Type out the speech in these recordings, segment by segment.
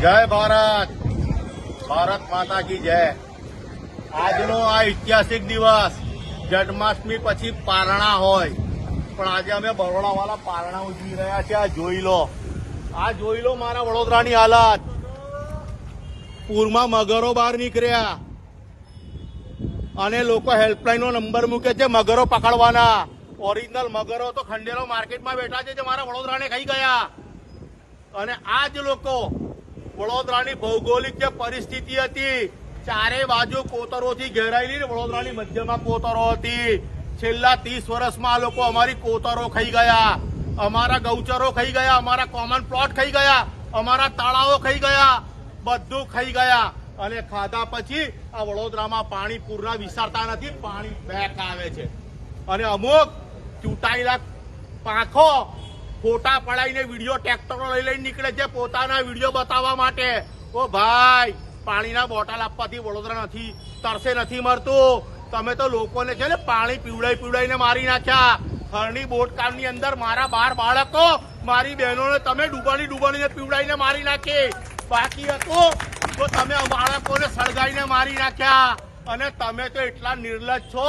જય ભારત, ભારત માતા કી જય। આજનો આ ઐતિહાસિક દિવસ જન્માષ્ટમી પછી પારણા હોય, પણ આજે અમે બરોડાવાળા પારણા ઉજવી રહ્યા છે। આ જોઈ લો મારા વડોદરાની હાલત। પૂરમાં મગરો બહાર નીકળ્યા અને લોકો હેલ્પલાઈન નો નંબર મૂકે છે મગરો પકડવાના। ઓરિજિનલ મગરો તો ખંડેરો માર્કેટમાં બેઠા છે જે મારા વડોદરાને ખાઈ ગયા। અને આ જ લોકો વડોદરાની ભૌગોલિક જે પરિસ્થિતિ હતી, ચારે બાજુ કોતરોથી ઘેરાયેલી, વડોદરાની મધ્યમાં કોતરો હતી। છેલ્લા 30 વર્ષમાં આ લોકો અમારી કોતરો ખાઈ ગયા, અમારા ગૌચરો ખાઈ ગયા, અમારા કોમન પ્લોટ ખાઈ ગયા, અમારા તળાવો ખાઈ ગયા, બધું ખાઈ ગયા। અને ખાધા પછી આ વડોદરામાં પાણી પૂરના વિસરતા નથી, પાણી બેક આવે છે। અને અમુક ચૂંટાયેલા પાંખો ફોટા પડાઈને વિડીયો ટ્રેક્ટરો લઈને નીકળે છે પોતાના વિડીયો બતાવવા માટે। ઓ ભાઈ, પાણીના બોટલ આપવાથી વડોદરા નથી તરસે નથી મરતું। તમે તો લોકોને છે ને પાણી પીવડાઈને મારી નાખ્યા। હરણી બોટકામની અંદર મારા 12 બાળકો, મારી બહેનોને તમે ડૂબાડીને પીવડાઈને મારી નાખી। બાકી હતું તો તમે બાળકોને સળગાઈને મારી નાખ્યા। અને તમે તો એટલા નિર્લજ્જ છો।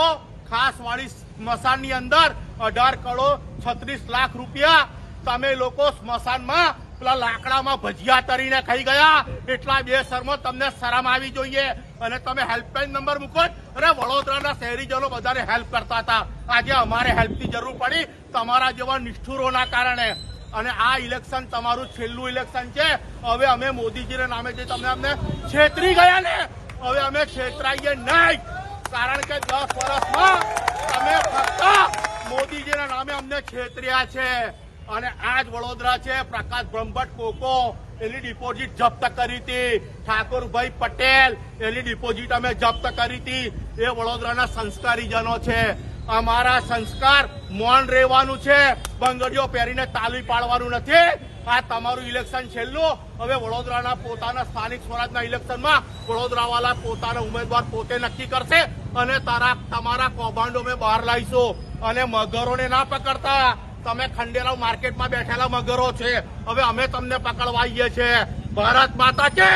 ખાસ વાળી સ્મશાનની અંદર 18 કરોડ 36 લાખ રૂપિયા તમે લોકો સ્મશાનમાં પેલા લાકડામાં ભજીયા તરીને ખાઈ ગયા। એટલા બેશરમો, તમને શરમ આવી જોઈએ। અને તમે હેલ્પલાઈન નંબર મૂકો। અરે વડોદરાના શહેરીજનો બધાને હેલ્પ કરતા હતા, આજે અમારે હેલ્પની જરૂર પડી તમારા જેવા નિષ્ઠુરોના કારણે। અને આ ઇલેક્શન તમારું છેલ્લું ઇલેક્શન છે। હવે અમે મોદીજીના નામે જે તમને અમને છેતરી ગયા ને, હવે અમે છેતરાઈએ નહીં। કારણ કે 10 વર્ષમાં તમે ફક્ત મોદીજીના નામે અમને છેતર્યા છે। અને આજ વડોદરા છે, પ્રકાશ બ્રહ્મભટ્ટ કોકો એની ડિપોઝિટ જપ્ત કરી હતી, ઠાકોરભાઈ પટેલ એની ડિપોઝિટ અમે જપ્ત કરી હતી। એ વડોદરાના સંસ્કારીજનો છે। અમારા સંસ્કાર મૌન રહેવાનું છે, બંગડીઓ પહેરીને તાલી પાડવાનું નથી। આ તમારું ઇલેક્શન છેલ્લું। હવે વડોદરાના પોતાના સ્થાનિક સ્વરાજના ઇલેક્શનમાં વડોદરાવાળા પોતાના ઉમેદવાર પોતે નક્કી કરશે। અને તમારા કૌભાંડો અમે બહાર લાવીશું। અને મગરોને ના પકડતા, તમે ખંડેરાવ માર્કેટમાં બેઠેલા મગરો છે, હવે અમે તમને પકડવા આવીએ છીએ। ભારત માતા કે